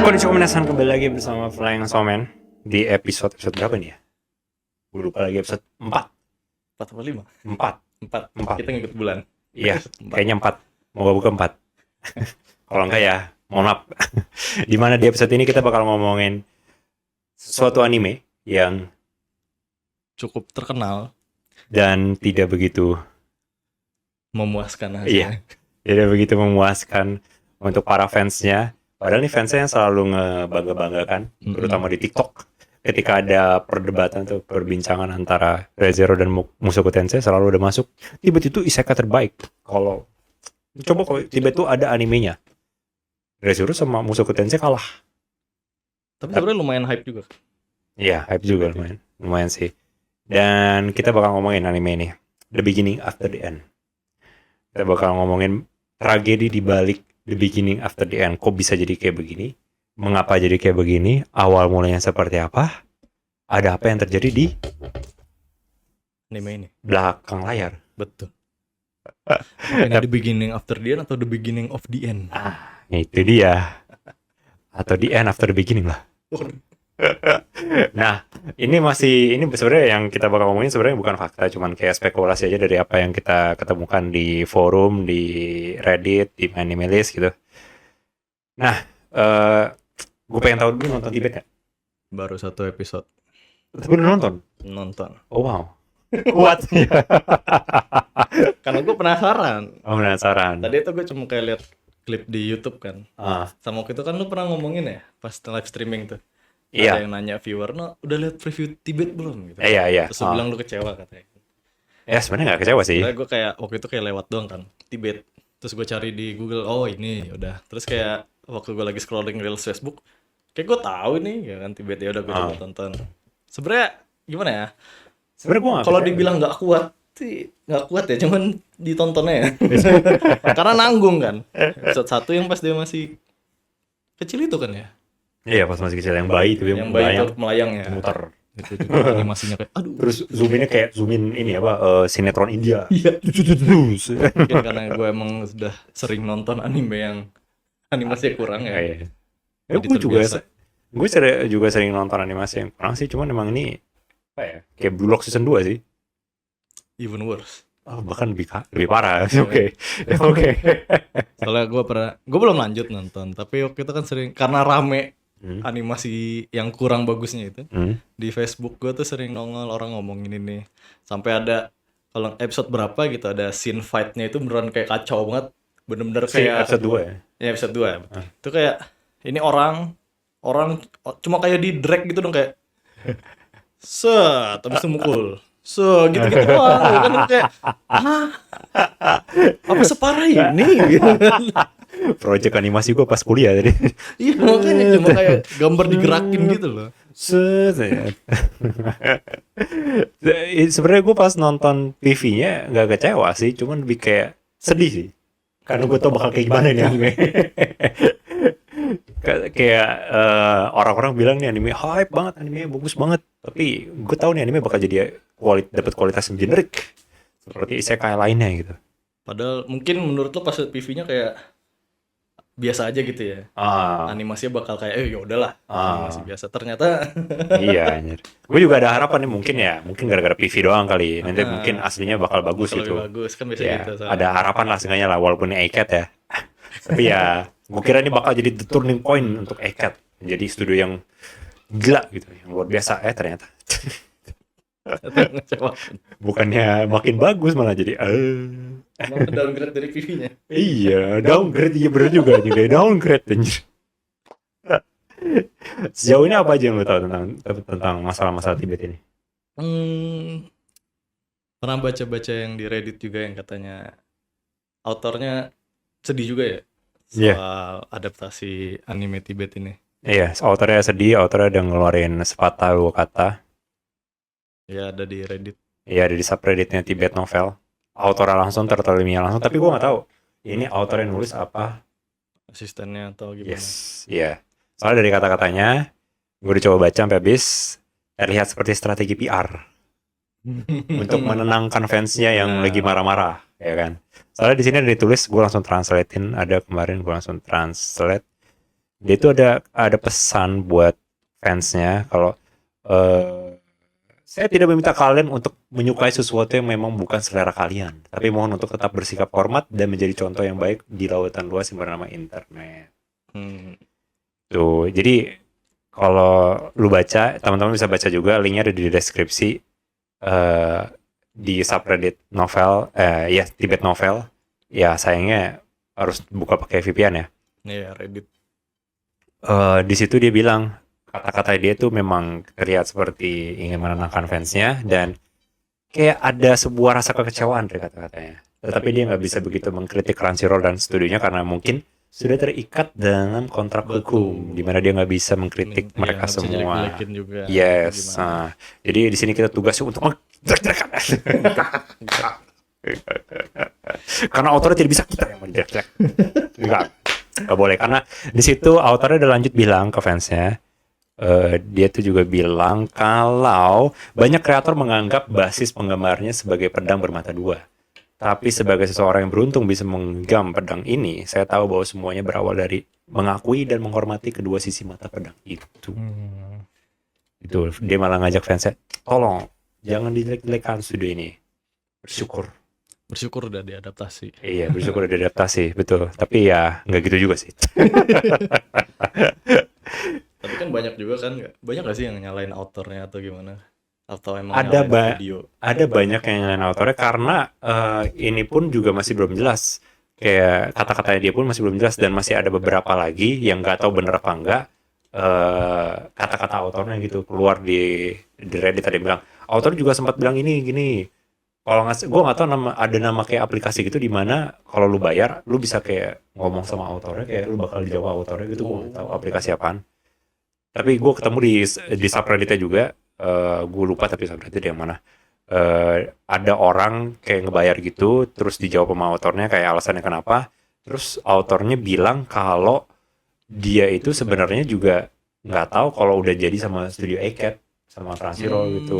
Konnichiwa minasan, kembali lagi bersama Flying Snowman di episode berapa nih ya? Gue lupa lagi, episode 4. 4 atau 5? 4. 4. Kita ngikut bulan. Iya, kayaknya 4. Moga-moga 4. Kalau enggak ya, mohon maaf. Dimana di episode ini kita bakal ngomongin suatu anime yang cukup terkenal dan tidak begitu memuaskan hasilnya. Iya, tidak begitu memuaskan untuk para fansnya. Padahal nih fansnya yang selalu ngebangga-banggakan, terutama di TikTok. Ketika ada perdebatan tuh, perbincangan antara Re:Zero dan Mushoku Tensei selalu udah masuk. Tibet itu isekai terbaik. Kalau Tibet itu ada animenya. Re:Zero sama Mushoku Tensei kalah. Tapi sebenarnya lumayan hype juga. Iya, hype juga lumayan sih. Dan kita bakal ngomongin anime ini, The Beginning After the End. Kita bakal ngomongin tragedi di balik The Beginning After the End. Kok bisa jadi kayak begini? Mengapa jadi kayak begini? Awal mulanya seperti apa? Ada apa yang terjadi di anime ini? Belakang layar. Betul. Ini The Beginning After the End atau The Beginning of the End? Itu dia. Atau The End After the Beginning lah. Nah, ini sebenarnya yang kita bakal ngomongin sebenarnya bukan fakta, cuman kayak spekulasi aja dari apa yang kita ketemukan di forum, di Reddit, di Animalist gitu. Nah, gue pengen tahu dulu, nonton Tibet nggak? Baru 1 episode. Tapi udah nonton? Nonton. Oh wow, kuat sih. Karena gue penasaran. Oh, penasaran. Tadi itu gue cuma kayak lihat klip di YouTube kan. Sama waktu itu kan lu pernah ngomongin ya pas live streaming tuh. Iya. Ada yang nanya viewer, "No, udah lihat preview Tibet belum?" gitu. Iya. Terus lu bilang lu kecewa katanya. Ya sebenarnya nggak kecewa sih. Karena gue kayak waktu itu kayak lewat doang kan Tibet. Terus gue cari di Google, oh ini udah. Terus kayak waktu gue lagi scrolling reels Facebook, kayak gue tahu nih ya kan Tibet, ya udah gue coba tonton. Sebenarnya gimana ya? Sebenarnya gue nggak. Kalau dibilang nggak kuat sih nggak kuat ya, cuman ditontonnya ya. Karena nanggung kan. Episode 1 yang pas dia masih kecil itu kan ya. Iya, pas masih kecil yang bayi itu Yang bayi itu melayang ya. muter. Itu juga animasinya kayak aduh. Terus zoominnya kayak zoomin ini apa, sinetron India. Iya. Mungkin karena gue emang sudah sering nonton anime yang animasinya kurang ya. Iya. Jadi Gue juga sering nonton animasi yang kurang sih, cuman emang ini apa ya? Kayak Blue Lock season 2 sih. Even worse. Oh, bahkan lebih parah. Oke. Soalnya gue belum lanjut nonton, tapi waktu itu kan sering karena rame animasi yang kurang bagusnya itu. Di Facebook gue tuh sering nongol orang ngomongin ini. Sampai ada kalau episode berapa gitu ada scene fight-nya itu beneran kayak kacau banget. Bener-bener kayak episode 2 ya. Ya episode 2 ya. Itu kayak ini orang cuma kayak di drag gitu dong, kayak set habis itu mukul. Gitu-gitu doang. Kan kayak apa separah ini gitu. Project animasi gue pas kuliah tadi. Iya, makanya cuma kayak gambar digerakin gitu loh. Sebenarnya gue pas nonton TV-nya nggak kecewa sih, cuman lebih kayak sedih sih. Karena gue tau bakal kayak gimana nih anime. Kayak orang-orang bilang nih anime hype banget, anime bagus banget. Tapi gue tahu nih anime bakal jadi dapat kualitas yang generik seperti isekai lainnya gitu. Padahal mungkin menurut lo pas PV-nya kayak biasa aja gitu ya. Animasinya bakal kayak ya udahlah, animasi biasa. Ternyata iya anjir. Gue juga ada harapan nih, mungkin gara-gara PV doang kali. Nanti mungkin aslinya bakal bagus gitu. Bagus kan biasa ya, gitu. Ada harapan lah seenggaknya lah, walaupun ini iCat ya. Tapi ya gue kira ini bakal jadi the turning point untuk iCat. Jadi studio yang gila gitu, yang luar biasa ternyata. Bukannya makin bagus malah jadi downgrade dari PV-nya. Iya, downgrade. Iya bener juga downgrade anjir. Sejauh ini apa aja yang lo tahu tentang masalah-masalah Tibet ini? Pernah baca-baca yang di Reddit juga yang katanya autornya sedih juga ya soal adaptasi anime Tibet ini. Iya, autornya sedih, autornya udah ngeluarin sepatah dua kata. Ya, ada di Reddit. Iya, ada di subredditnya Tibet Novel. Autornya langsung, tertulisnya langsung, tapi gue nggak tahu ini autornya nulis apa. Asistennya atau gimana? Yes, iya. Soalnya dari kata-katanya, gue udah coba baca sampai habis, terlihat seperti strategi PR untuk menenangkan fansnya yang lagi marah-marah, ya kan? Soalnya di sini ada ditulis, gue langsung translatein, ada kemarin gue langsung translate. Dia itu ada pesan buat fansnya kalau saya tidak meminta kalian untuk menyukai sesuatu yang memang bukan selera kalian, tapi mohon untuk tetap bersikap hormat dan menjadi contoh yang baik di lautan luas yang bernama internet. Tuh, jadi kalau lu baca, teman-teman bisa baca juga, linknya ada di deskripsi, di subreddit novel, ya Tibet novel. Ya sayangnya harus buka pakai VPN ya. Iya, Reddit. Di situ dia bilang kata-kata dia tuh memang terlihat seperti ingin menenangkan fansnya dan kayak ada sebuah rasa kekecewaan dari kata-katanya. Tetapi dia nggak bisa begitu mengkritik Crunchyroll dan studionya karena mungkin sudah terikat dalam kontrak hukum, di mana dia nggak bisa mengkritik mereka nggak bisa semua. jelek-jelekin juga. Yes. Gimana? Jadi di sini kita tugasnya untuk menjelek-jelekan. Karena autornya tidak bisa kita yang menjelek-jelek. Nggak boleh, karena di situ autornya udah lanjut bilang ke fansnya. Dia tuh juga bilang kalau banyak kreator menganggap basis penggemarnya sebagai pedang bermata dua. Tapi sebagai seseorang yang beruntung bisa menggenggam pedang ini, saya tahu bahwa semuanya berawal dari mengakui dan menghormati kedua sisi mata pedang itu. Itu dia malah ngajak fansnya, tolong jangan dijelek-jelekan studio ini. Bersyukur udah diadaptasi. Iya, bersyukur udah diadaptasi, betul. Tapi ya nggak gitu juga sih. Tapi kan banyak juga kan, banyak gak sih yang nyalain autornya atau gimana? Atau emang Ada nyalain video? Ada banyak yang nyalain autornya karena ini pun juga masih belum jelas. Kayak kata-katanya dia pun masih belum jelas dan masih ada beberapa lagi yang nggak tahu bener apa enggak kata-kata autornya gitu keluar di Reddit. Ada yang bilang autor juga sempat bilang ini gini. Kalau gue nggak tahu ada nama kayak aplikasi gitu di mana kalau lu bayar lu bisa kayak ngomong sama autornya kayak lu bakal dijawab autornya gitu. Gue nggak tahu aplikasi apaan. Tapi gue ketemu di subredditnya juga, gue lupa tapi subreddit yang mana. Ada orang kayak ngebayar gitu, terus dijawab sama autornya kayak alasannya kenapa. Terus autornya bilang kalau dia itu sebenarnya juga nggak tahu kalau udah jadi sama studio ACAT sama Crunchyroll gitu.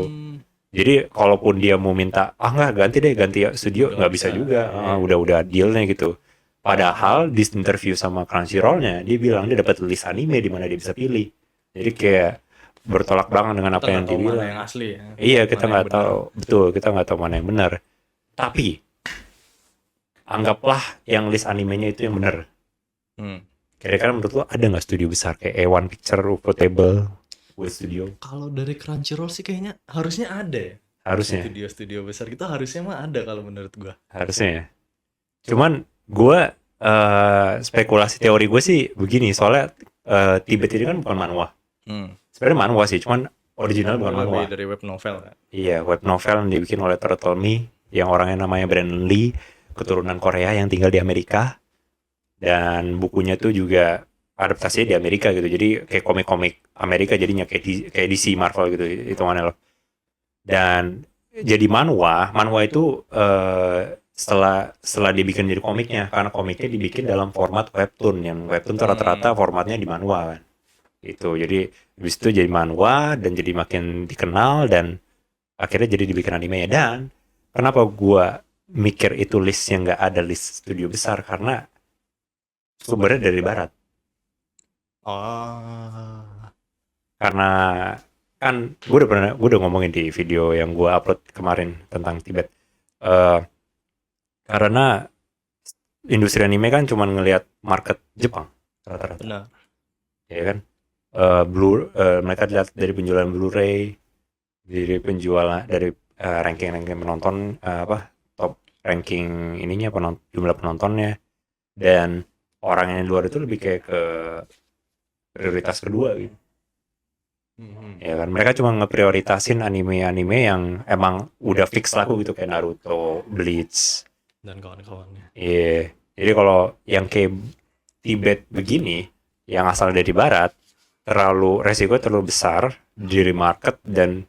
Jadi kalaupun dia mau minta, nggak ganti studio, nggak bisa juga. Udah dealnya gitu. Padahal di interview sama Crunchyroll-nya dia bilang dia dapat list anime di mana dia bisa pilih. Jadi kayak bertolak belakang dengan apa yang dibilang. Mana yang asli ya? Iya, kita nggak tahu, betul, kita nggak tahu mana yang benar. Tapi anggaplah yang list animenya itu yang benar. Kira-kira menurut lo ada nggak studio besar kayak A1 Picture, Ufotable, Studio? Kalau dari Crunchyroll sih kayaknya harusnya ada ya. Harusnya. Studio besar gitu harusnya mah ada kalau menurut gua. Harusnya ya. Cuman gue spekulasi teori gue sih begini, soalnya Tibet ini kan bukan manhwa. Sebenarnya manhwa sih, cuman original bukan manhwa. Lebih dari web novel kan? Iya, web novel yang dibikin oleh Turtle Me, yang orangnya namanya Brandon Lee, keturunan Korea yang tinggal di Amerika. Dan bukunya tuh juga adaptasinya di Amerika gitu. Jadi kayak komik-komik Amerika jadinya kayak DC Marvel gitu hitungannya loh. Dan jadi manhwa itu setelah dibikin jadi komiknya, karena komiknya dibikin dalam format webtoon, yang webtoon tuh rata-rata formatnya di manhwa kan. Itu jadi habis itu jadi manhwa dan jadi makin dikenal dan akhirnya jadi dibikin anime. Dan kenapa gua mikir itu listnya nggak ada list studio besar, karena sumbernya dari barat. Karena kan gue udah ngomongin di video yang gue upload kemarin tentang Tibet. Karena industri anime kan cuma ngelihat market Jepang rata-rata. Benar. Ya kan? Mereka lihat dari penjualan Blu-ray, dari ranking-ranking penonton, top ranking ininya jumlah penontonnya, dan orang yang di luar itu lebih kayak ke prioritas kedua gitu. Ya kan, mereka cuma ngeprioritasin anime-anime yang emang udah fix laku gitu, kayak Naruto, Bleach dan kawan-kawannya. Iya. Jadi kalau yang kayak Tibet begini yang asal dari barat, resiko terlalu besar di market dan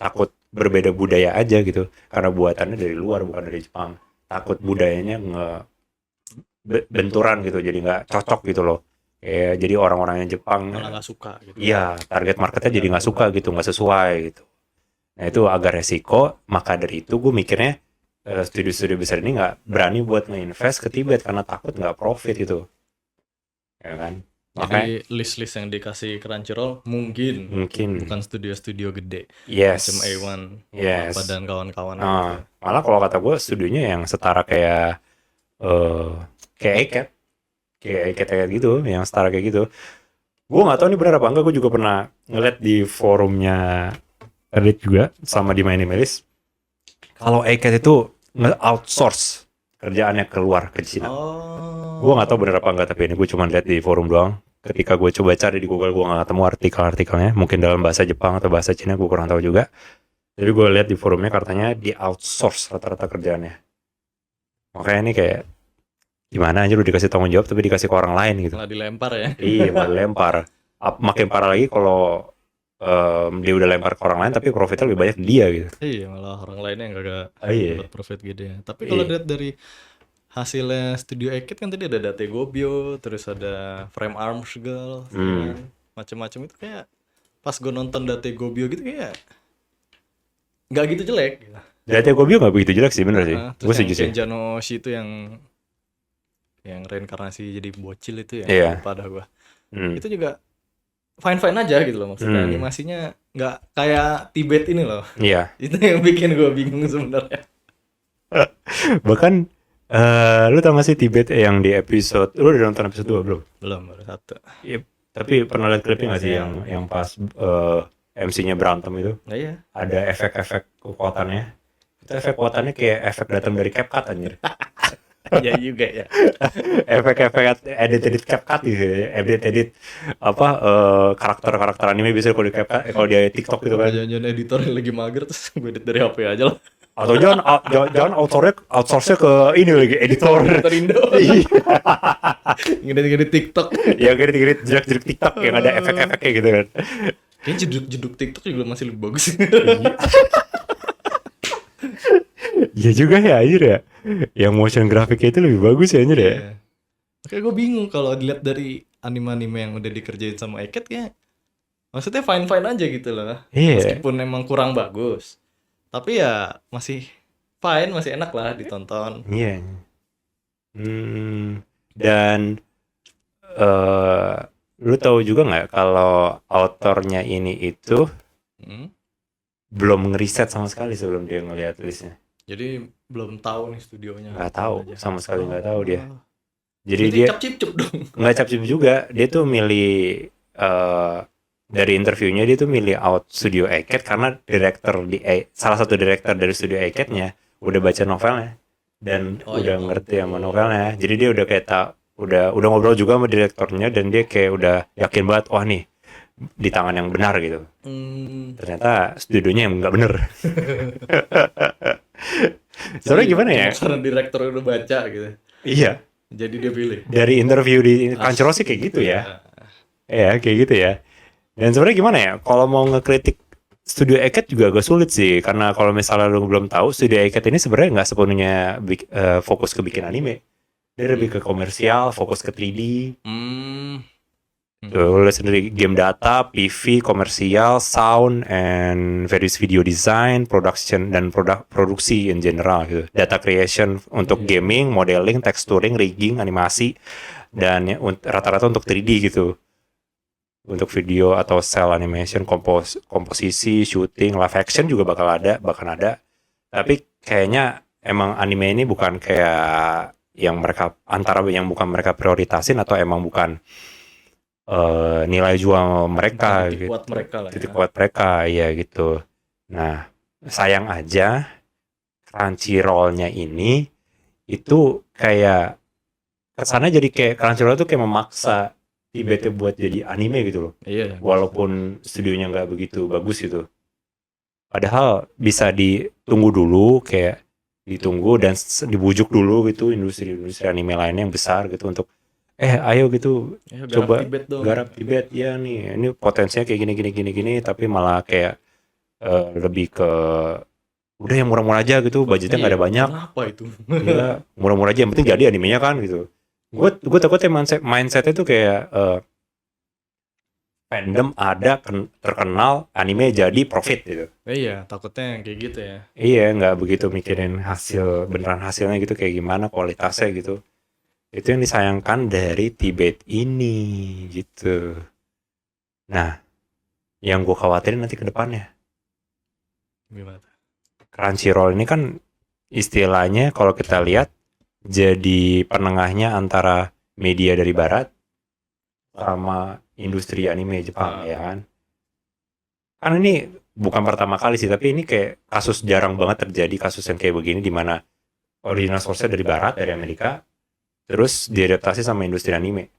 takut berbeda budaya aja gitu, karena buatannya dari luar bukan dari Jepang. Takut budayanya benturan gitu, jadi nggak cocok gitu loh. Jadi orang-orang yang Jepang malah nggak suka gitu. Iya, target marketnya jadi nggak suka gitu, nggak sesuai gitu. Nah itu agak resiko. Maka dari itu gue mikirnya studio-studio besar ini nggak berani buat nge-invest ke Tibet karena takut nggak profit gitu, ya kan. Jadi list-list yang dikasih Crunchyroll mungkin bukan studio-studio gede. Yes. Macam A1 Yes. apa dan kawan-kawan gitu. Malah kalau kata gue studionya yang setara kayak kayak ACAT gitu, yang setara kayak gitu. Gue nggak tahu ini benar apa enggak. Gue juga pernah ngeliat di forumnya Reddit juga sama di Minimalist. Kalau ACAT itu nge-outsource kerjaannya keluar ke Cina. Gue nggak tahu benar apa enggak, tapi ini gue cuma lihat di forum doang. Ketika gue coba cari di Google, gue nggak ketemu artikelnya. Mungkin dalam bahasa Jepang atau bahasa Cina, gue kurang tahu juga. Jadi gue lihat di forumnya katanya di outsource rata-rata kerjaannya. Makanya ini kayak gimana aja lu dikasih tanggung jawab tapi dikasih ke orang lain gitu. Malah dilempar ya. Iya, malah dilempar. Makin parah lagi kalau dia udah lempar ke orang lain tapi profitnya lebih banyak dia gitu. Iya, malah orang lainnya yang gak Iya. dapat profit gede. Tapi kalau lihat dari hasilnya Studio ACAT kan tadi ada Date Gobyo, terus ada Frame Arms Girl, kan? Macam-macam itu kayak pas gue nonton Date Gobyo gitu kayak nggak gitu jelek. Date Gobyo nggak begitu jelek sih, bener sih. Gue setuju sih. Kenjano Oshi itu yang reinkarnasi jadi bocil itu ya. Iya. Pada gue. Itu juga fine aja gitu loh, maksudnya animasinya nggak kayak Tibet ini loh. Iya. Itu yang bikin gue bingung sebenarnya. Bahkan lu tau gak sih Tibet yang di episode, lu udah nonton episode 2 belum? Belum, baru 1. Iya, tapi pernah lihat klipnya gak sih yang pas MC-nya berantem itu? Nah, iya. Ada efek-efek kekuatannya. Itu efek kekuatannya kayak efek datang dari CapCut anjir. Ya juga ya. Efek-efek edit CapCut gitu ya. Edit apa karakter-karakter anime biasanya kalau di CapCut, kalau di TikTok gitu kan. Jangan editor yang lagi mager terus gue edit dari HP aja lah. Atau jangan outsource-nya ke ini lagi editor Indo. Ngedit TikTok. Ya ngedit jerak-jerak TikTok yang ada efek-efeknya gitu kan. Kayaknya jeduk TikTok juga masih lebih bagus. Iya juga ya anjir ya. Yang motion grafiknya itu lebih bagus ya anjir ya. Kayak gue bingung kalau dilihat dari anime-anime yang udah dikerjain sama ACAT kayak maksudnya fine-fine aja gitu loh. Meskipun emang kurang bagus. Tapi ya masih fine, masih enak lah ditonton. Iya. Dan lu tahu juga nggak kalau autornya ini itu belum ngeriset sama sekali sebelum dia ngeliat listnya. Jadi belum tahu nih studionya. Nggak tahu, sama sekali nggak tahu dia. Jadi dia cap-cip dong. Nggak cap-cip juga, dia tuh milih dari interviewnya dia tuh milih out Studio ACAT karena salah satu direktur dari Studio ACAT-nya udah baca novelnya dan udah ngerti sama novelnya. Jadi dia udah kayak udah ngobrol juga sama direkturnya dan dia kayak udah yakin banget wah nih di tangan yang benar gitu. Ternyata studionya yang nggak bener. Soalnya gimana ya? Karena direktur udah baca gitu. Iya. Jadi dia pilih. Dari interview di Crunchyroll sih kayak gitu ya. Iya kayak gitu ya. Dan sebenarnya gimana ya? Kalau mau ngekritik Studio ACAT juga agak sulit sih, karena kalau misalnya lu belum tahu, Studio ACAT ini sebenarnya nggak sepenuhnya fokus ke bikin anime. Dia lebih ke komersial, fokus ke 3D. Lu lihat sendiri game data, PV, komersial, sound, and various video design, production dan produksi in general gitu. Data creation untuk gaming, modeling, texturing, rigging, animasi, dan rata-rata untuk 3D gitu. Untuk video atau cell animation, komposisi, shooting, live action juga bahkan ada. Tapi kayaknya emang anime ini bukan kayak yang bukan mereka prioritasin atau emang bukan nilai jual mereka titik kuat mereka lah. Titik kuat mereka ya gitu. Nah, sayang aja Crunchyroll-nya ini itu kayak kesannya jadi kayak Crunchyroll itu kayak memaksa Tibet buat jadi anime gitu loh. Iya. Walaupun studionya nggak begitu bagus gitu. Padahal bisa ditunggu dulu, kayak ditunggu dan dibujuk dulu gitu industri anime lainnya yang besar gitu untuk ayo gitu coba garap Tibet ya nih. Ini potensinya kayak gini tapi malah kayak lebih ke udah yang murah-murah aja gitu, budgetnya nggak ada banyak. Apa itu? Iya, murah-murah aja yang penting jadi animenya kan gitu. Gue takutnya mindsetnya tuh kayak fandom ada terkenal, anime jadi profit gitu. Iya, takutnya kayak gitu ya. Iya, nggak begitu mikirin beneran hasilnya gitu kayak gimana kualitasnya gitu. Itu yang disayangkan dari Tibet ini gitu. Nah, yang gue khawatirin nanti ke depannya. Gimana? Crunchyroll ini kan istilahnya kalau kita lihat jadi penengahnya antara media dari barat sama industri anime Jepang ya kan. Kan ini bukan pertama kali sih, tapi ini kayak kasus jarang banget terjadi kasus yang kayak begini di mana original source-nya dari barat, dari Amerika, terus diadaptasi sama industri anime.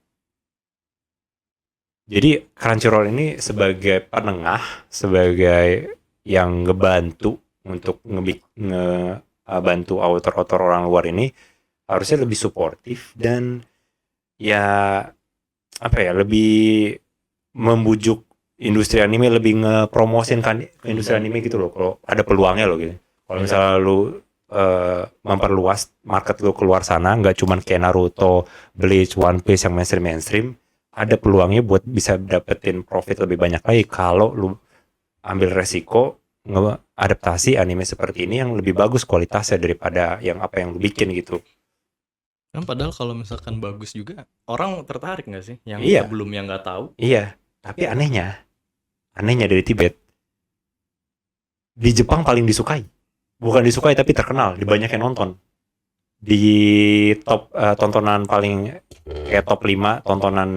Jadi Crunchyroll ini sebagai penengah, sebagai yang ngebantu untuk ngebantu author-author orang luar ini harusnya lebih suportif dan ya apa ya, lebih membujuk industri anime, lebih ngepromosin kan industri anime gitu loh, kalau ada peluangnya loh gitu. Kalau misalnya lu memperluas market lu keluar sana, nggak cuman kayak Naruto, Bleach, One Piece yang mainstream, ada peluangnya buat bisa dapetin profit lebih banyak lagi kalau lu ambil resiko ngeadaptasi anime seperti ini yang lebih bagus kualitasnya daripada yang apa yang lu bikin gitu. Kan padahal kalau misalkan bagus juga, orang tertarik nggak sih? Yang Iya. sebelumnya nggak tahu. Iya, tapi anehnya dari Tibet, di Jepang paling disukai. Bukan disukai tapi terkenal, dibanyakin nonton. Di top tontonan paling kayak top 5 tontonan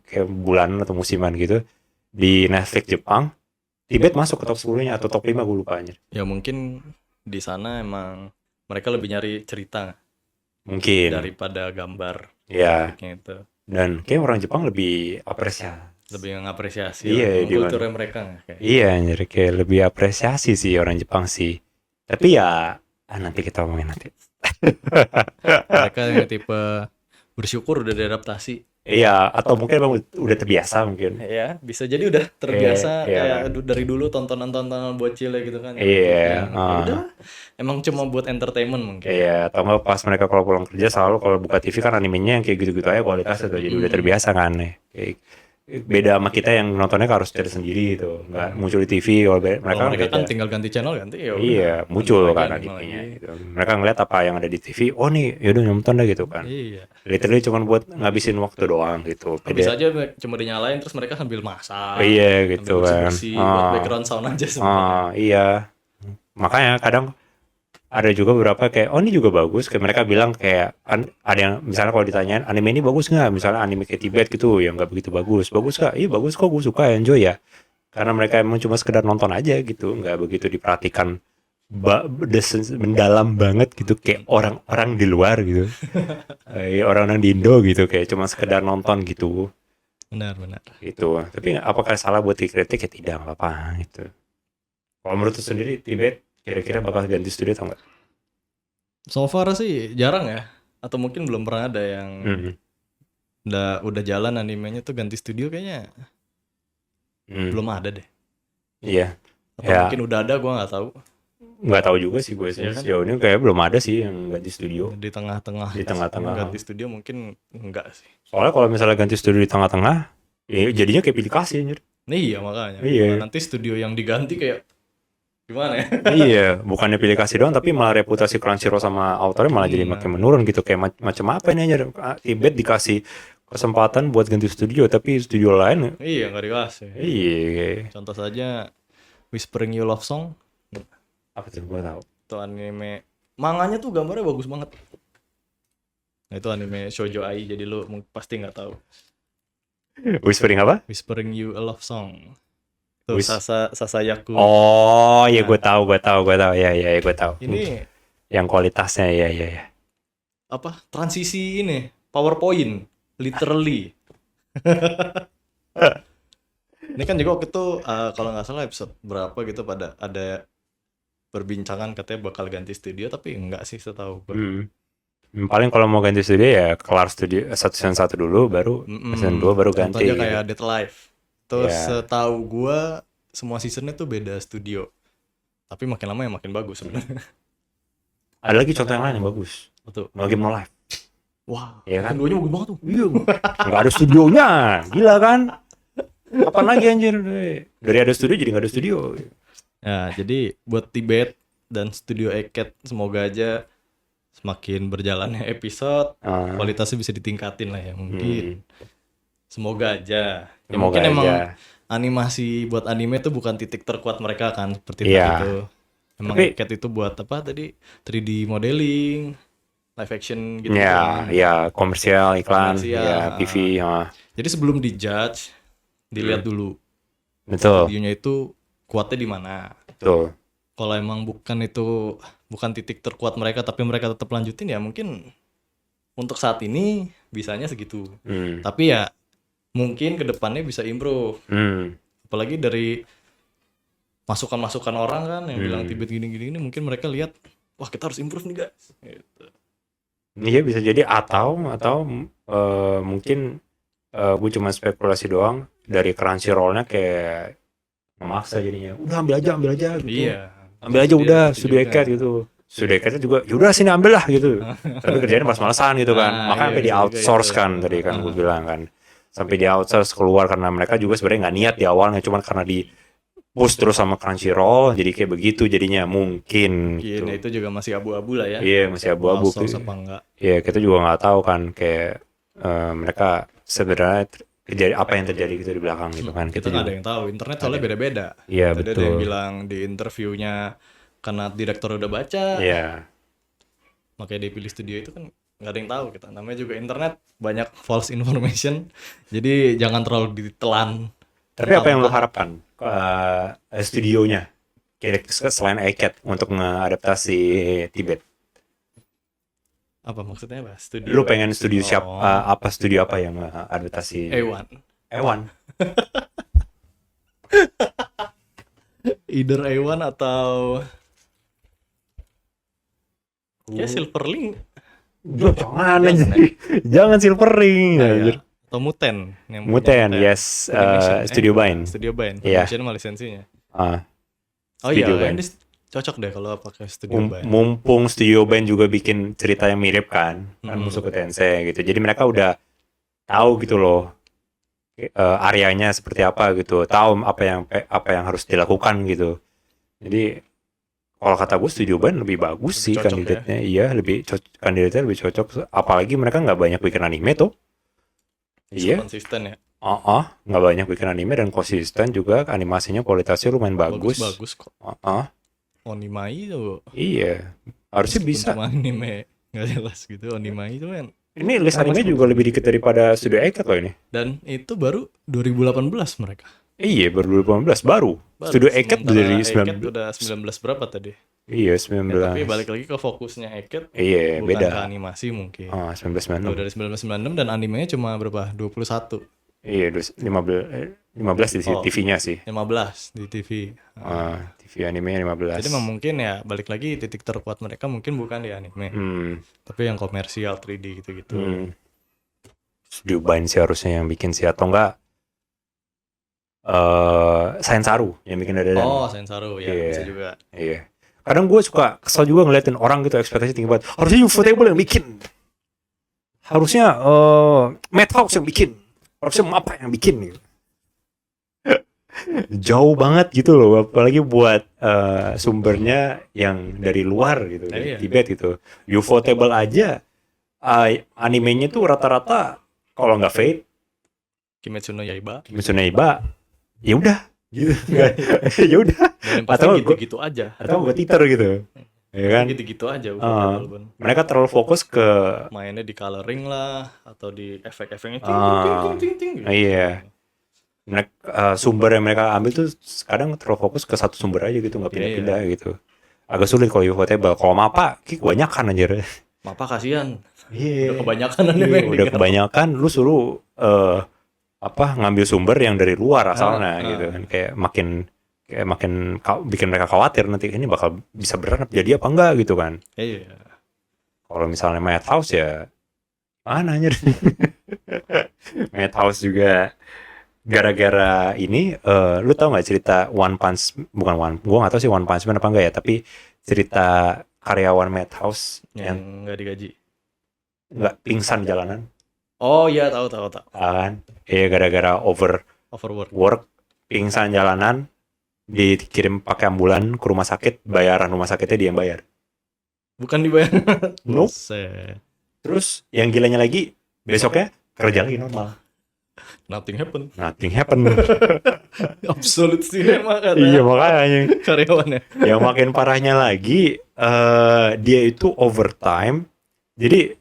kayak bulanan atau musiman gitu di Netflix Jepang, Tibet masuk ke top 10-nya atau top 5, gue lupa anjir. Ya mungkin di sana emang mereka lebih nyari cerita Mungkin. daripada gambar Ya, gitu. dan kayak orang Jepang lebih apresiasi. Lebih mengapresiasi Iya, kulturnya mereka nggak kayak. Iya, anjir, kayak lebih apresiasi sih orang Jepang sih. Tapi ya nanti kita omongin nanti. Mereka yang tipe bersyukur udah diadaptasi. Iya, atau mungkin emang udah terbiasa mungkin. Ya, bisa jadi udah terbiasa Iya, kayak kan. dari dulu tontonan-tontonan bocil gitu kan. Iya, Ya udah. Emang cuma buat entertainment mungkin. Iya, atau nggak pas mereka kalau pulang kerja selalu kalau buka TV kan animenya yang kayak gitu-gitu aja kualitasnya tuh, jadi udah terbiasa kan nih. Kayak beda sama kita yang nontonnya harus cari sendiri gitu, nggak muncul di TV. Kalau Mereka kan beda. tinggal ganti channel ganti ya udah. Iya, muncul Nonton kan lagi, animenya lagi. gitu. Mereka ngeliat apa yang ada di TV, oh nih, yaudah nonton dah gitu kan. Iya. Literally cuma buat ngabisin waktu doang gitu. Bisa aja cuma dinyalain terus mereka sambil masak. Iya gitu sambil kan. bersih-bersih buat background sound aja sebenarnya. Iya. Makanya kadang ada juga beberapa kayak, oh ini juga bagus, kayak mereka bilang kayak ada yang misalnya kalau ditanyain anime ini bagus nggak, misalnya anime kayak Tibet gitu yang nggak begitu bagus nggak, iya bagus kok, gue suka, enjoy ya, karena mereka emang cuma sekedar nonton aja gitu, nggak begitu diperhatikan mendalam banget gitu kayak orang-orang di luar gitu. Orang-orang di Indo gitu kayak cuma sekedar nonton gitu. Benar. Gitu, tapi apakah salah buat dikritik? Ya tidak apa-apa gitu. Kalau menurut lu sendiri Tibet kira-kira bakal ganti studio atau enggak? So far sih jarang ya. Atau mungkin belum pernah ada yang udah jalan animenya tuh ganti studio kayaknya. Belum ada deh. Iya. Atau mungkin udah ada, gue nggak tahu. Nggak tahu juga sih gue sih. Iya kan? Sejauh ini kayak belum ada sih yang ganti studio. Di tengah-tengah. Ganti studio mungkin enggak sih. Soalnya kalau misalnya ganti studio di tengah-tengah, ya jadinya kayak pilih kasih anjir. Iya makanya. Iya. Nanti studio yang diganti kayak gimana ya? Iya, bukannya pilih kasih doang, tapi malah reputasi Crunchyroll sama autornya malah jadi makin menurun gitu. Kayak macam apa ini anjir? Tibet dikasih kesempatan buat ganti studio, tapi studio lain iya nggak dikasih. Iya. Contoh saja Whispering You Love Song. Apa tuh, gue tahu. Itu anime, manganya tuh gambarnya bagus banget. Nah itu anime shoujo ai, jadi lu pasti nggak tahu. Whispering apa? Whispering You a Love Song. Tuh Sasayaku. Oh, ya gue tahu. Ya, gue tahu. Ini yang kualitasnya ya. Apa? Transisi ini, PowerPoint, literally. Ini kan juga waktu itu kalau nggak salah episode berapa gitu pada ada perbincangan katanya bakal ganti studio, tapi enggak sih setahu gue. Paling kalau mau ganti studio ya kelar studio season 1 dulu, baru season 2 baru ganti. Contohnya kayak Dead Life. Terus setahu gue semua seasonnya tuh beda studio. Tapi makin lama ya makin bagus sebenarnya. Ada lagi contoh yang lain yang bagus. Betul. No Game No Life. Wah, ya kan? Keduanya bagus banget tuh. Iya. Nggak ada studionya. Gila kan? Kapan lagi anjir? Dari ada studio jadi nggak ada studio. Ya, jadi buat Tibet dan Studio Eket semoga aja semakin berjalannya episode, Ah, kualitasnya bisa ditingkatin lah ya mungkin. Semoga aja. Ya Semoga mungkin emang aja. animasi buat anime tuh bukan titik terkuat mereka kan seperti Iya. tadi tuh. Emang Tapi- Cat itu buat apa tadi? 3D modeling, live action gitu Ya, kan. ya komersial, iklan, Komersial, ya TV, Jadi sebelum dijudge, dilihat dulu betul, studionya itu kuatnya di mana. betul. Kalau emang bukan titik terkuat mereka tapi mereka tetap lanjutin ya mungkin untuk saat ini bisanya segitu. Hmm, Tapi ya mungkin kedepannya bisa improve. hmm, Apalagi dari masukan-masukan orang kan yang bilang Tibet gini-gini ini mungkin mereka lihat wah kita harus improve nih guys. Gitu. Iya bisa jadi atau mungkin gue cuma spekulasi doang dari Crunchyroll-nya kayak memaksa jadinya. Udah ambil aja gitu. Iya. Ambil aja udah Gitu Studio juga. Cat gitu. Studio Cat juga yaudah sini ambil lah gitu. Tapi kerjanya pas-malesan gitu kan. Nah, Makanya iya, sampai di bisa juga outsource itu. kan tadi kan gue bilang kan. Sampai di outsource keluar karena mereka juga sebenarnya nggak niat di awalnya, cuman karena di push terus sama Crunchyroll jadi kayak begitu jadinya mungkin gitu. Mungkin itu juga masih abu-abu lah ya. Iya masih abu-abu. Outsource apa enggak. Iya kita juga nggak tahu kan kayak mereka sebenarnya terjadi apa yang terjadi gitu di belakang gitu kan. Kita nggak ada yang tahu. Internet soalnya beda-beda. Iya Tadi ada betul. yang bilang di interviewnya karena direktur udah baca, Iya. makanya dia pilih studio itu kan nggak ada yang tahu kita. Namanya juga internet banyak false information. Jadi jangan terlalu ditelan. Tapi apa yang lo harapkan studionya kira-kira selain iCat untuk mengadaptasi Tibet? Apa maksudnya apa? Studio. Lu pengen studio Oh. apa studio apa yang adaptasi A1. Ewan? Either A1 atau ya Silverlink Jangan aja. Jangan Silver Ring. anjir. atau Muten yang punya Muten, yes, Funimation. Studio Bind. Studio Bind. Iya. Funimation mah lisensinya. Ah, Oh iya, Studio Bind. ini cocok deh kalau pakai Studio Bind. Mumpung Studio Band juga bikin cerita yang mirip kan Mushoku Tensei gitu. Jadi mereka udah tahu gitu loh areanya seperti apa gitu, tahu apa yang harus dilakukan gitu. Jadi kalau kata gue Studio Band lebih bagus sih cocok kandidatnya, iya kandidatnya lebih cocok. Apalagi mereka nggak banyak bikin anime tuh. Iya, Konsisten ya. nggak banyak bikin anime dan konsisten juga animasinya kualitasnya lumayan bagus. Bagus kok. Onimai tuh. Iya, harusnya Meskipun bisa. cuma anime nggak jelas gitu. Onimai itu kan. Ini list anime juga lebih dikit daripada Studio iCat loh ini. Dan itu baru 2018 mereka. Iya, baru 2018 baru. Studio iCat dari Eket 19. udah 19 berapa tadi? Iya, Ya, 19. tapi balik lagi ke fokusnya Eket Iya, bukan beda. ke animasi mungkin. 1996. Dari 1996 dan animenya cuma berapa? 21. Iya, 15 di Oh. TV-nya sih. 15 di TV. TV animenya 15. Jadi memang mungkin ya balik lagi titik terkuat mereka mungkin bukan di anime, tapi yang komersial 3D gitu-gitu. Studio Bind sih harusnya yang bikin sih, atau enggak Sainsaru yang bikin Dadan. Oh, Sensaru ya Iya. bisa juga. Iya. Kadang gue suka kesel juga ngeliatin orang gitu ekspektasi tinggi banget. Harusnya Ufotable yang bikin. Harusnya Madhouse yang bikin. Harusnya apa yang bikin gitu. Jauh banget gitu loh, apalagi buat sumbernya yang dari luar gitu, dari Iya. Tibet gitu. Ufotable aja animenya tuh rata-rata kalau nggak Fate, Kimetsu no Yaiba. Kimetsu no Yaiba, ya udah gitu. Ya udah. Dan Atau pasti gua- gitu-gitu aja. Atau gue Twitter gitu. Ya kan? Gitu-gitu aja Ufotable, Bun. Mereka terlalu fokus ke Mainnya di coloring lah atau di efek-efeknya ting. iya. Mereka, sumber yang mereka ambil tuh kadang terlalu fokus ke satu sumber aja gitu, nggak pindah-pindah gitu. Agak sulit kalau Ufotable. Kalau Mappa kebanyakan anjir. Mapa kasihan. Iya. Udah kebanyakan anime yang Udah digarap. kebanyakan lu suruh ngambil sumber yang dari luar asalnya gitu kan, kayak makin bikin mereka khawatir nanti ini bakal bisa beneran jadi apa enggak gitu kan. Iya. Kalau misalnya Madhouse ya mana anjir. Madhouse juga gara-gara ini lu tau nggak cerita gua nggak tahu sih One Punch Man apa enggak ya, tapi cerita karyawan Madhouse yang Yang nggak digaji. nggak pingsan di jalanan Oh iya tahu. kan. Iya gara-gara Overwork. work pingsan jalanan, dikirim pakai ambulan ke rumah sakit, bayaran rumah sakitnya dia yang bayar. Bukan dibayar. Nope. Buset. Terus yang gilanya lagi, besoknya kerja lagi normal. Nothing happen. Nothing happen. Absolute cinema kata Iya makanya. karyawannya. Yang makin parahnya lagi, dia itu overtime. Jadi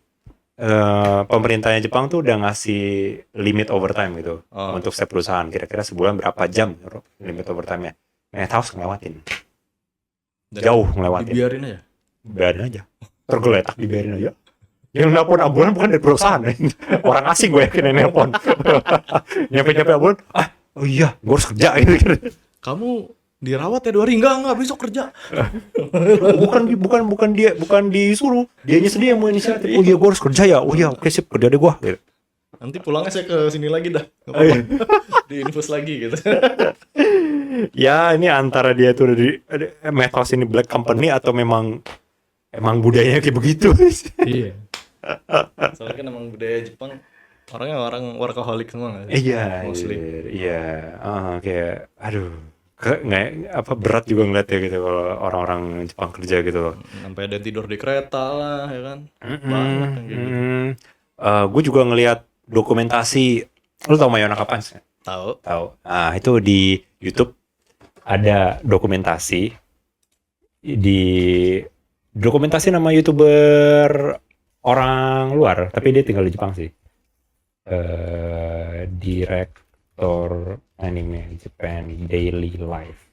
pemerintahnya Jepang tuh udah ngasih limit overtime gitu untuk setiap perusahaan. Kira-kira sebulan berapa jam limit overtime-nya. Harus ngelewatin. Jauh ngelewatin. Dibiarin aja. Biarin aja. Tergeletak dibiarin aja. Yang nelpon ambulan bukan dari perusahaan. Orang asing gue yakin yang nelpon. Nyampe ambulan, oh iya, gue harus kerja gitu. Kamu dirawat ya 2 hari? Enggak, besok kerja. bukan disuruh. Dianya sendiri yang mau inisiatif. Oh iya, gue harus kerja ya. Oh iya, oke sip, kerja deh gue. Gitu. Nanti pulangnya saya ke sini lagi dah. Nggak apa-apa. Diinfus lagi gitu. Ya, ini antara dia tuh dari Metals ini black company atau emang budayanya kayak begitu. Iya. Soalnya kan emang budaya Jepang orangnya orang workaholic semua nggak sih? Iya, Mostly. iya. Kayak aduh, nggak berat juga ngeliatnya gitu kalau orang-orang Jepang kerja gitu. Sampai ada yang tidur di kereta lah, ya kan? Banyak yang kayak gitu. Gue juga ngeliat dokumentasi. Lu tau Mayonaka Punch? Tahu? Tahu. Nah, itu di YouTube ada dokumentasi nama YouTuber orang luar, tapi dia tinggal di Jepang sih. Direktor anime Japan Daily Life.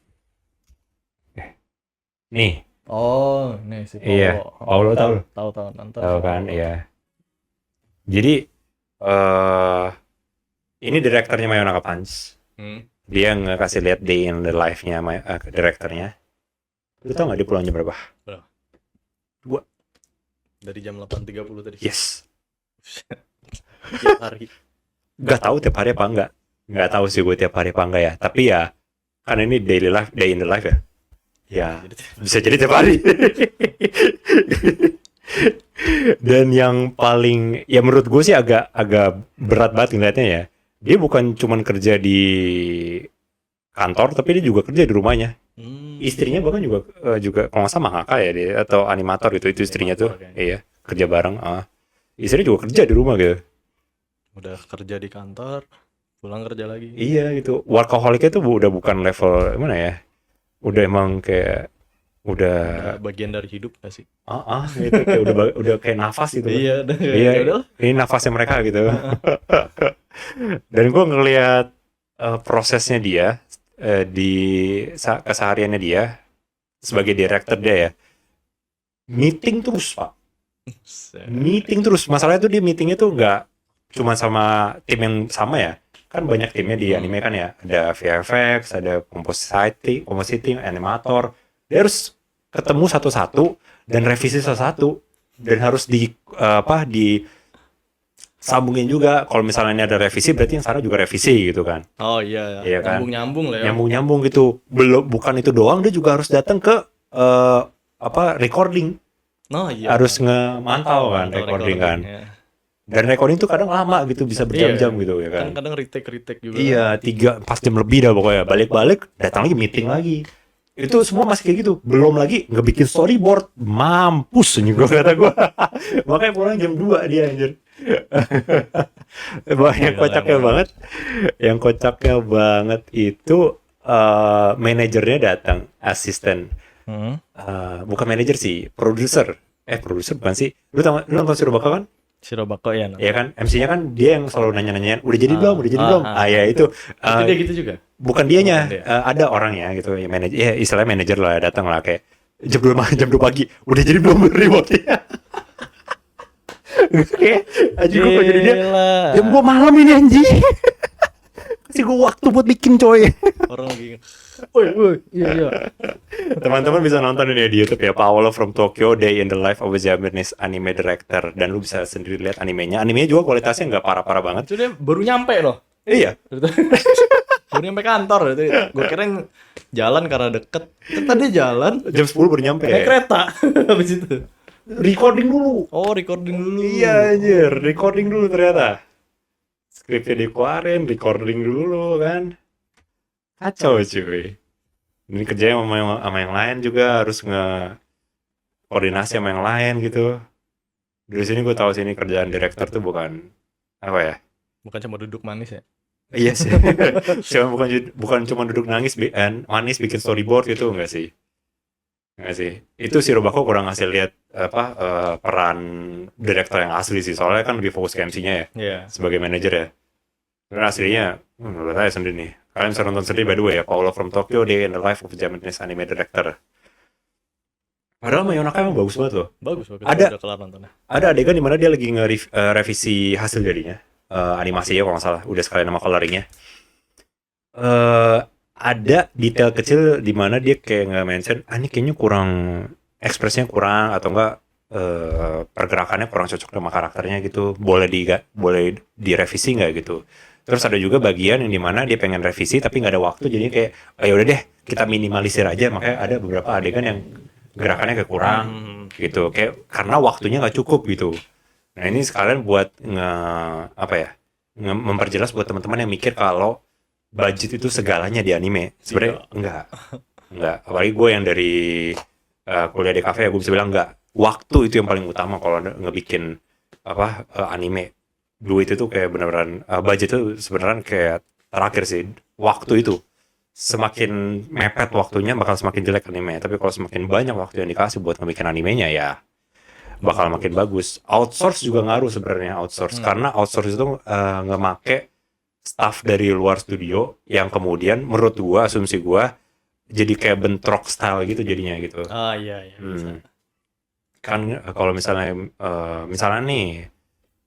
Nih. Oh, nih si Paulo. Iya, Paulo tahu. Tahu nonton. Tahu kan, iya. Jadi ini direkturnya Mayonaka Punch. Dia ngasih lihat day in the life-nya direkturnya. Lu tau nggak dia pulangnya berapa? Berapa? 2. Dari jam 8.30 tadi. Yes. Tiap hari. Gak tahu tiap hari apa enggak. Gak tahu sih gue tiap hari apa enggak ya. Tapi ya kan ini daily life, day in the life ya. Ya bisa jadi tiap hari. Dan yang paling ya menurut gue sih agak berat banget ngeliatnya ya. Dia bukan cuman kerja di kantor, tapi dia juga kerja di rumahnya. Istrinya bahkan juga kalau nggak salah mangaka ya dia atau animator gitu, itu istrinya tuh. Iya, kerja bareng. Istrinya juga kerja di rumah gitu. Udah kerja di kantor, pulang kerja lagi. Iya gitu. Workaholic-nya tuh udah bukan level mana ya? Udah emang kayak udah bagian dari hidup gak sih? Gitu kayak udah kayak nafas gitu. Iya, ini nafasnya mereka gitu. Dan gue ngelihat prosesnya dia di kesehariannya dia sebagai direktur dia ya, meeting terus pak, meeting terus. Masalahnya tuh dia meetingnya tuh nggak cuma sama tim yang sama ya, kan banyak timnya di anime kan ya, ada VFX, ada compositing, animator. Dia harus ketemu satu-satu dan revisi satu-satu, dan harus sambungin juga. Kalau misalnya ini ada revisi, berarti yang sana juga revisi gitu kan. Oh iya kan? Nyambung lah ya. Nyambung gitu. Bukan itu doang, dia juga harus datang ke recording. Oh iya. Harus ngemantau kan recording kan. Ya. Dan recording tuh kadang lama gitu, bisa berjam-jam gitu ya kan. Kadang retake juga. Iya, 3-4 jam lebih dah pokoknya. Balik-balik, datang lagi meeting lagi. Itu semua masih kayak gitu. Belum lagi ngebikin storyboard. Mampus juga kata gue. Makanya pulang jam 2 dia anjir. Yang kocaknya banget itu manajernya datang, asisten. Bukan manajer sih, produser bukan sih. Lu nonton Shirobako kan? Shirobako ya. Iya kan, MC-nya kan dia yang selalu nanya-nanyain, udah jadi belum? Ya itu. Dia gitu juga. Bukan dianya, ada orangnya gitu, ya manajer, ya istilahnya manajer lah, datang lah kayak jam 2 pagi, udah jadi belum rewardnya? Kayak anjing gue jadi dia jam 2 malam ini anjing. Kasih gue waktu buat bikin coy. Orang lagi woi iya. Teman-teman bisa nonton ini di YouTube ya, Paolo from Tokyo, Day in the Life of a Japanese Anime Director. Dan lu bisa sendiri lihat animenya. Animenya juga kualitasnya nggak parah-parah banget. Itu dia baru nyampe loh. Iya. Baru nyampe kantor. Gue kira jalan karena deket. Tadi jalan jam 10 baru nyampe. Naik kereta. Habis itu recording dulu. Recording dulu. Iya anjir, recording dulu ternyata. Skripnya dikeluarin, recording dulu kan. Kacau cuy. Ini kerjanya sama yang lain juga harus koordinasi sama yang lain gitu. Dari sini gue tahu sini kerjaan direktur tuh bukan apa ya? Bukan cuma duduk manis ya. Iya sih. bukan cuma duduk manis bikin storyboard gitu, enggak sih. Enggak sih. Itu si Robako kurang ngasih lihat peran direktur yang asli sih. Soalnya kan lebih fokus ke MC-nya ya. Iya. Sebagai manajer ya. Karena aslinya menurut saya sendiri nih. Kalian bisa nonton sendiri by the way ya. Paolo from Tokyo, Day in the Life of Japanese Anime Director. Padahal Mayonaka emang bagus banget loh. Bagus. Ada- Udah kelar nontonnya. Ada adegan dimana dia lagi nge-revisi hasil jadinya. Animasinya kalau nggak salah. Udah sekalian sama coloringnya. Ada detail kecil di mana dia kayak nge-mention, ini kayaknya kurang, ekspresinya kurang, atau enggak pergerakannya kurang cocok sama karakternya gitu, boleh direvisi nggak gitu. Terus ada juga bagian yang dimana dia pengen revisi tapi nggak ada waktu, jadinya kayak, ya udah deh kita minimalisir aja, makanya ada beberapa adegan yang gerakannya kayak kurang gitu, kayak karena waktunya nggak cukup gitu. Nah ini sekalian buat memperjelas buat teman-teman yang mikir kalau budget itu segalanya di anime. Sebenarnya enggak. Apalagi gue yang dari kuliah di kafe, gue bisa bilang enggak. Waktu itu yang paling utama kalau ngebikin anime. Duit itu kayak beneran, budget itu sebenarnya kayak terakhir sih. Waktu itu semakin mepet waktunya bakal semakin jelek anime. Tapi kalau semakin banyak waktu yang dikasih buat ngebikin animenya ya bakal makin bagus. Outsource juga ngaruh sebenarnya karena outsource itu ngemake staff dari luar studio yang kemudian menurut gua, asumsi gua, jadi kayak bentrok style gitu jadinya gitu. Iya. Kan kalau misalnya nih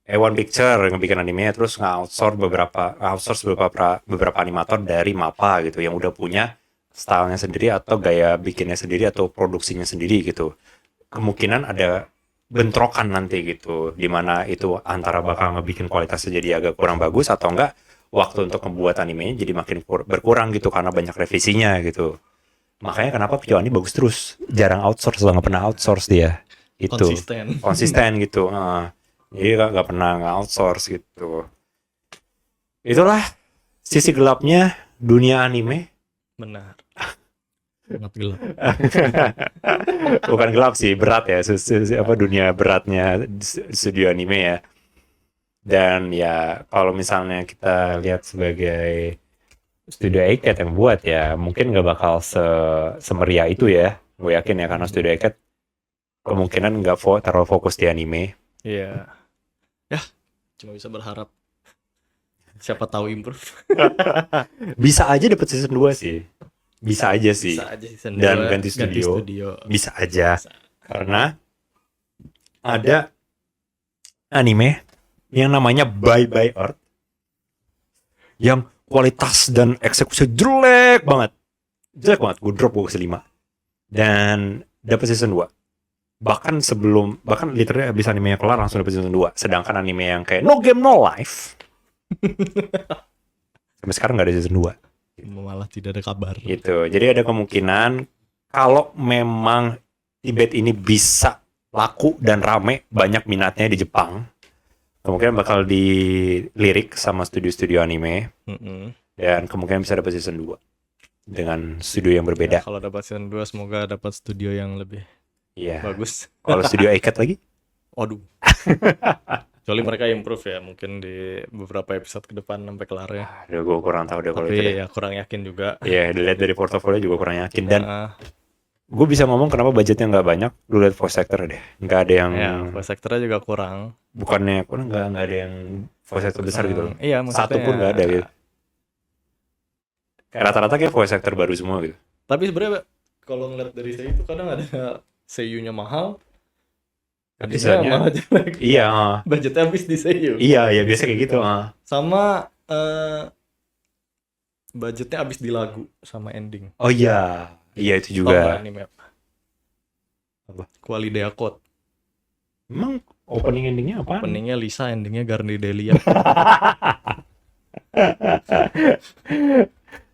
A1 Picture ngebikin anime terus outsource beberapa animator dari MAPPA gitu yang udah punya stylenya sendiri atau gaya bikinnya sendiri atau produksinya sendiri gitu. Kemungkinan ada bentrokan nanti gitu, dimana itu antara bakal ngebikin kualitasnya jadi agak kurang bagus atau enggak waktu untuk membuat animenya jadi makin berkurang gitu karena banyak revisinya gitu. Makanya kenapa video ini bagus terus, jarang outsource, nggak pernah outsource dia. Itu konsisten gitu. Jadi nggak pernah outsource gitu. Itulah sisi gelapnya dunia anime. Benar. Sangat gelap. Bukan gelap sih, berat ya. Dunia beratnya studio anime ya. Dan ya kalau misalnya kita lihat sebagai studio A-Cat yang buat ya mungkin nggak bakal semeriah itu ya. Gue yakin ya karena studio A-Cat kemungkinan nggak terlalu fokus di anime. Iya. Ya, cuma bisa berharap. Siapa tahu improve. Bisa aja dapat season 2 sih. Bisa aja sih. Bisa aja season Dan 2, ganti studio. Bisa aja. Bisa. Karena ada anime yang namanya Bye Bye Earth yang kualitas dan eksekusi jelek banget, gue drop gue ke 5 dan dapat season 2 bahkan literally abis animenya kelar langsung dapat season 2, sedangkan anime yang kayak No Game No Life sampai sekarang nggak ada season 2 malah tidak ada kabar gitu. Jadi ada kemungkinan kalau memang Tibet ini bisa laku dan rame, banyak minatnya di Jepang, kemungkinan bakal dilirik sama studio-studio anime. Dan kemungkinan bisa dapat season 2 dengan studio yang berbeda. Ya, kalau dapat season 2 semoga dapat studio yang lebih bagus. Kalau studio A-Cat lagi? Waduh. Kecuali mereka improve ya mungkin di beberapa episode ke depan sampai kelar ya. Aduh, gue kurang tahu deh kalau itu. Tapi ya kurang yakin juga. Iya, dilihat dari portofolio juga kurang yakin. Dan gue bisa ngomong kenapa budgetnya nggak banyak. Lu lihat voice actor deh, nggak ada yang. Ya, voice actornya juga kurang. Bukannya kurang, nggak ada yang voice actor besar gitu. Iya, maksudnya. Satu pun nggak ada gitu. Kayak rata-rata kayak voice actor baru semua gitu. Tapi sebenarnya kalau ngeliat dari saya itu kadang ada seiyunya mahal. Desainnya mahal jelek. Iya. Budgetnya habis di seiyu. Iya, ya biasa kayak gitu. Sama budgetnya habis di lagu sama ending. Oh iya. Iya itu juga. Anime Apa? Qualidea Code. Emang opening endingnya apa? Openingnya Lisa, endingnya Garnidelia.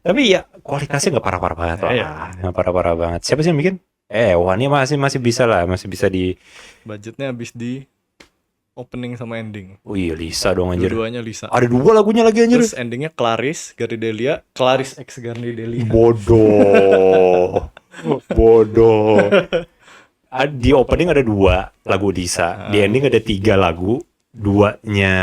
Tapi ya kualitasnya nggak parah-parah banget lah. Iya. Nggak parah-parah banget. Siapa sih yang bikin? Wah ini masih bisa lah, masih bisa di. Budgetnya habis di opening sama ending. Oh iya Lisa dong anjir. Dua-duanya Lisa. Ada 2 lagunya lagi anjir. Terus endingnya Clarice Garnidelia, Clarice X Garnidelia. Bodoh. Di opening ada 2 lagu Disa, di ending ada 3 lagu, 2-nya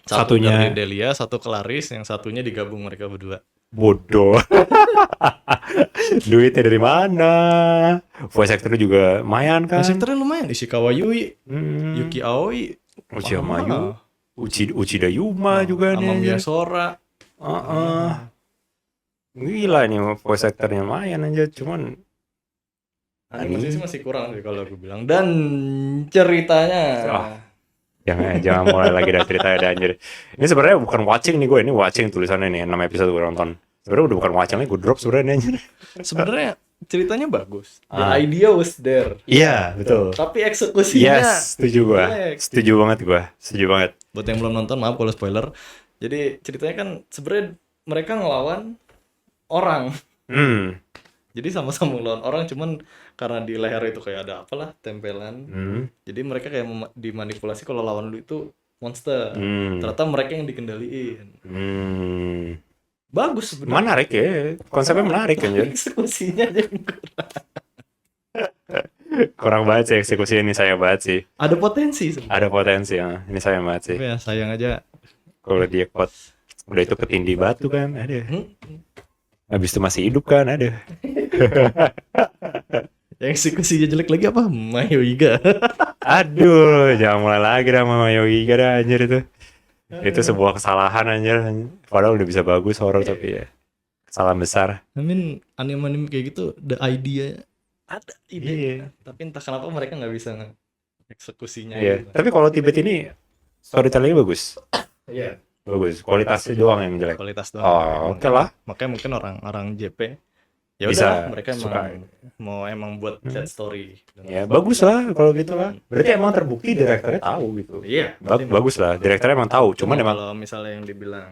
Satu satunya dari Delia, satu Claris, yang satunya digabung mereka berdua. bodoh. Duitnya dari mana? Voice actor juga lumayan kan? Sektornya lumayan, Ishikawa Yui, Hmm, Yuki Aoi, Uchiha Mayu, mahal. Uchida Yuma juga nih. Amamiya anjir. Sora. Gila nih voice actornya lumayan aja, cuman Animasi sih masih kurang sih kalau aku bilang. Dan ceritanya Ah. jangan mulai lagi dari cerita ada anjir. Ini sebenarnya bukan watching nih gue, ini watching tulisannya nih 6 episode gue nonton. Sebenarnya udah bukan watching lagi, gue drop sebenarnya anjir. sebenarnya ceritanya bagus. The Ah. idea was there. Iya, betul. Tapi eksekusinya Yes, setuju gue. jelek. Setuju banget gue. Setuju banget. Buat yang belum nonton, maaf kalau spoiler. Jadi ceritanya kan sebenarnya mereka ngelawan orang. Jadi sama-sama ngelawan orang, cuman karena di leher itu kayak ada apalah tempelan. Jadi mereka kayak dimanipulasi kalau lawan lu itu monster. Ternyata mereka yang dikendaliin. Bagus sebenarnya. Menarik ya. Konsepnya menarik anjir. Eksekusinya aja Kurang banget sih eksekusi ini, saya banget sih. ada potensi sebenarnya. Ada potensi ya. Ini saya banget sih. Tapi ya sayang aja. Kalau dia kuat udah itu ketindih batu kan, ada. Habis itu masih hidup kan, ada. Yang eksekusinya jelek lagi apa? Mayoiga. Aduh, jangan mulai lagi dah sama Yogi dah anjir itu. Itu sebuah kesalahan anjir. Padahal udah bisa bagus horor tapi ya kesalahan besar. I mean, anime-anime kayak gitu, the idea ada ide. Iya. Tapi entah kenapa mereka nggak bisa eksekusinya. Iya. Gitu. Tapi kalau Tibet ini storytellingnya bagus. Iya. Bagus. Kualitasnya doang yang jelek. Kualitas doang. Oh, oke lah. Makanya mungkin orang JP ya Bisa udah mereka suka. emang buat set story. Ya bagus lah kalau gitu lah. Berarti emang terbukti direkturnya tahu gitu. Iya. Bagus lah. Direkturnya emang tahu. Cuman emang kalau misalnya yang dibilang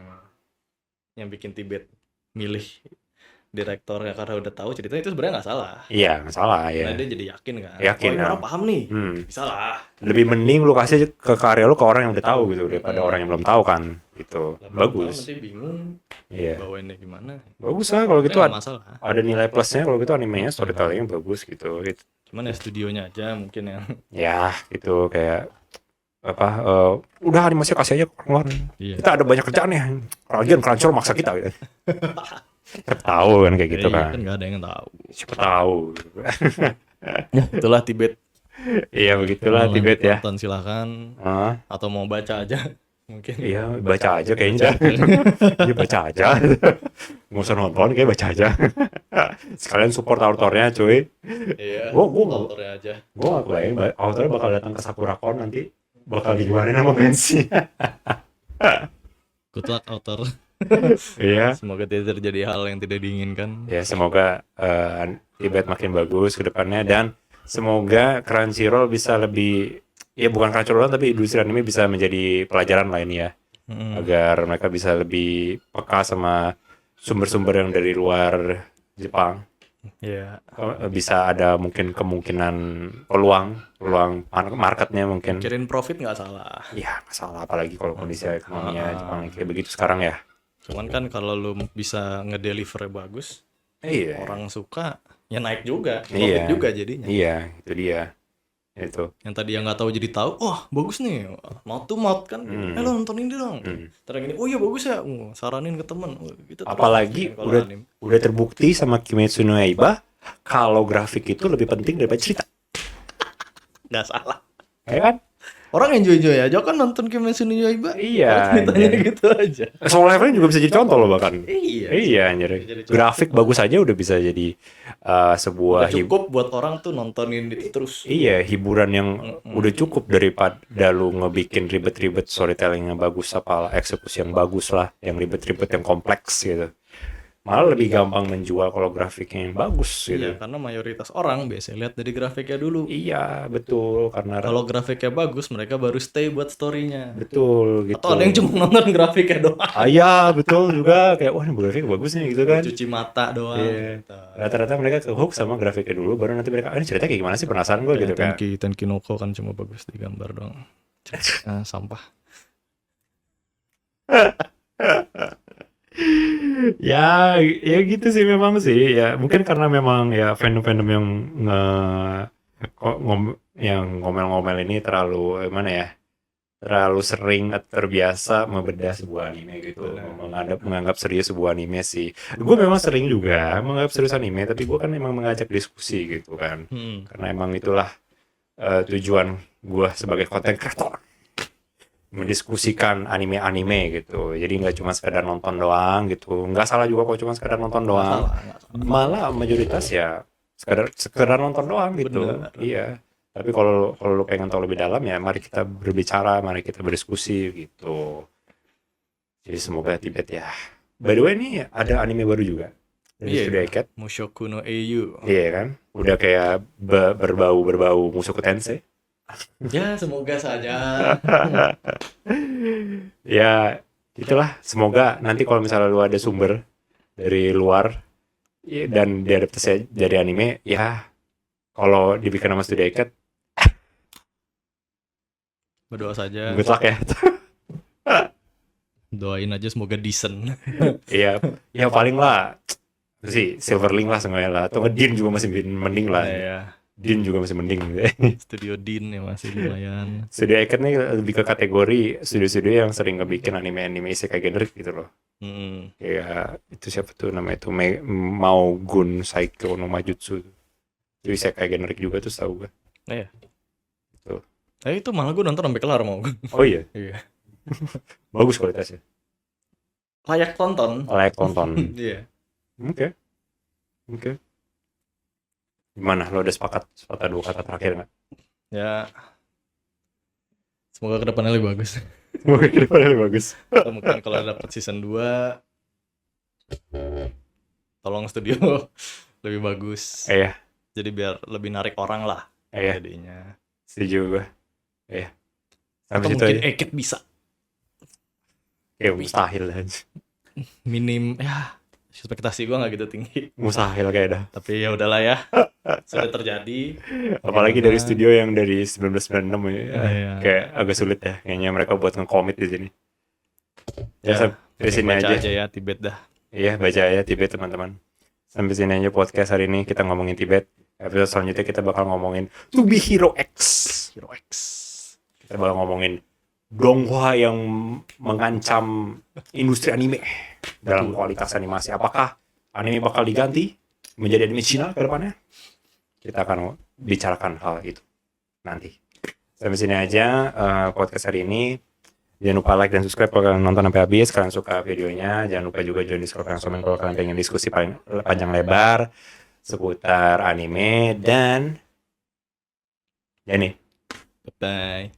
yang bikin Tibet milih direktornya karena udah tahu ceritanya, itu sebenarnya nggak salah. iya nggak salah ya. Nah, dia jadi yakin kan. Yakin, ini ya. orang paham nih. Bisa lah. Lebih mending lu kasih ke karya lu ke orang yang udah tahu gitu daripada orang yang belum tahu kan. Gitu. Bagus. Nanti bingung Iya. bawainnya gimana. Bagus lah kalau gitu. Nggak masalah. Ada nilai plusnya kalau gitu, animenya storytellingnya bagus gitu. Cuman ya studionya aja mungkin yang Ya gitu kayak apa udah animasi kasih aja ke orang luar. Iya. Kita ada banyak kerjaan nih. Lagian Crunchyroll maksa kita gitu. Siapa tahu kan kayak gitu Iya, kan. nggak ada yang tahu. Siapa tahu. Itulah Tibet. Iya begitulah Mau Tibet ya. Nonton silahkan. Atau mau baca aja mungkin. Iya baca aja kayaknya. Iya baca aja. Nggak usah nonton, kayak baca aja. Sekalian support autornya cuy. Iya. Gua autornya aja. Gue gak kebayang autornya bakal datang ke SakuraCon nanti. Bakal gimana nama pensi. Good luck author. Iya. Semoga tidak terjadi hal yang tidak diinginkan. Ya semoga Tibet makin bagus ke depannya, dan semoga Crunchyroll bisa lebih, ya bukan Crunchyroll tapi industri anime bisa menjadi pelajaran lain ya, agar mereka bisa lebih peka sama sumber-sumber yang dari luar Jepang. Iya. Bisa ada mungkin kemungkinan peluang marketnya mungkin. Mikirin profit nggak salah. Iya nggak salah, apalagi kalau kondisi ekonominya Jepang kayak begitu sekarang ya. Cuman kan kalau lu bisa ngedeliver bagus, Iya. orang suka, ya naik juga, profit Iya. juga jadinya. Iya, itu dia. Itu. Yang tadi yang nggak tahu jadi tahu, wah bagus nih, mouth to mouth kan, lo nonton ini dong. Terus gini, oh iya bagus ya, saranin ke temen. Gitu, Apalagi udah terbukti sama Kimetsu no Yaiba kalau grafik itu lebih penting daripada cerita. Nggak salah. Ya kan? Orang enjoy aja kan nonton Kimetsu no Yaiba. Iya. Ceritanya gitu aja. Soul Leveling juga bisa jadi contoh loh bahkan. Iya. Iya anjir. Grafik bagus aja udah bisa jadi sebuah Cukup buat orang tuh nontonin itu terus. Iya, hiburan yang udah cukup daripada lu ngebikin ribet-ribet storytelling yang bagus, apa eksekusi yang bagus lah, yang ribet-ribet yang kompleks gitu. Malah lebih gampang menjual kalau grafiknya yang bagus gitu. Iya, karena mayoritas orang biasanya lihat dari grafiknya dulu. Iya, betul, karena Kalau grafiknya bagus, mereka baru stay buat story-nya. betul gitu. Atau ada yang cuma nonton grafiknya doang. Iya, betul juga kayak wah ini grafik bagus nih gitu kan. Cuci mata doang. Iya. Gitu. Rata-rata mereka ke hook sama grafiknya dulu, baru nanti mereka ini ceritanya kayak gimana sih, penasaran gue gitu kan. Tenki Noko kan cuma bagus di gambar doang. Sampah. Ya gitu sih memang sih. Ya mungkin karena memang ya fandom-fandom yang yang ngomel-ngomel ini terlalu gimana ya? Terlalu sering atau terbiasa membedah sebuah anime gitu, menganggap serius sebuah anime sih. Gue memang sering juga menganggap serius anime, tapi gue kan memang mengajak diskusi gitu kan, karena emang itulah tujuan gue sebagai content creator, mendiskusikan anime-anime gitu. Jadi nggak cuma sekedar nonton doang gitu, nggak salah juga kok cuma sekedar nonton doang, Nggak salah. malah mayoritas ya sekedar nonton doang gitu. Bener. Iya, tapi kalau lu pengen tahu lebih dalam ya mari kita berbicara, mari kita berdiskusi gitu. Jadi semoga Tibet ya. By the way ini ada anime baru juga dari Iya, Studio Cat. Mushoku no Eiyu. Iya kan, udah kayak berbau Mushoku Tensei. Ya, semoga saja. Ya itulah, semoga nanti kalau misalnya lu ada sumber dari luar ya, dan diadaptasi jadi anime ya, kalau dibikin sama Studio Cat Berdoa saja. good luck ya. Doain aja semoga decent. Iya, ya paling lah sih Silverling lah sengaja lah, atau nggak Din juga masih mending lah. Ya, Din juga masih mending. Studio Din ya masih lumayan. Studio Icon nih lebih ke kategori studio-studio yang sering ngebikin anime-anime isekai generik gitu loh. Ya itu siapa tuh namanya tuh Mao Gun Saikyo no Majutsu. Itu isekai generik juga tuh tahu gue. Iya. Tuh. Itu malah gue nonton sampai kelar mau. Oh iya. Iya. Bagus kualitasnya. Layak tonton. Layak tonton. Iya. Oke. Gimana? Lo udah sepakat dua kata terakhir nggak? Ya. Semoga kedepannya lebih bagus. Semoga kedepannya lebih bagus. Atau mungkin kalau dapat season 2 tolong studio lebih bagus. Iya. Jadi biar lebih narik orang lah. Iya. Jadinya. Setuju gue. Iya. Atau mungkin Eket bisa. Ya mustahil aja. Minim ya ekspektasi gue nggak gitu tinggi. Mustahil kayak dah. Tapi ya udahlah ya. Sudah terjadi. Apalagi dari studio yang dari 1996 ya. Iya. Kayak agak sulit ya kayaknya mereka buat nge-commit di sini. Ya, sampai sini baca aja ya Tibet dah. Iya, baca aja Tibet teman-teman. Sampai sini aja podcast hari ini, kita ngomongin Tibet. Episode selanjutnya kita bakal ngomongin To Be Hero X. Kita bakal ngomongin donghua yang mengancam industri anime dalam kualitas animasi. Apakah anime bakal diganti menjadi anime Cina ke depannya? Kita akan bicarakan hal itu nanti. Sampai sini aja podcast hari ini. Jangan lupa like dan subscribe kalau kalian nonton sampai habis. Kalian suka videonya, jangan lupa juga join Discord Konsumen kalau kalian pengen diskusi paling panjang lebar seputar anime dan ya nih. Bye.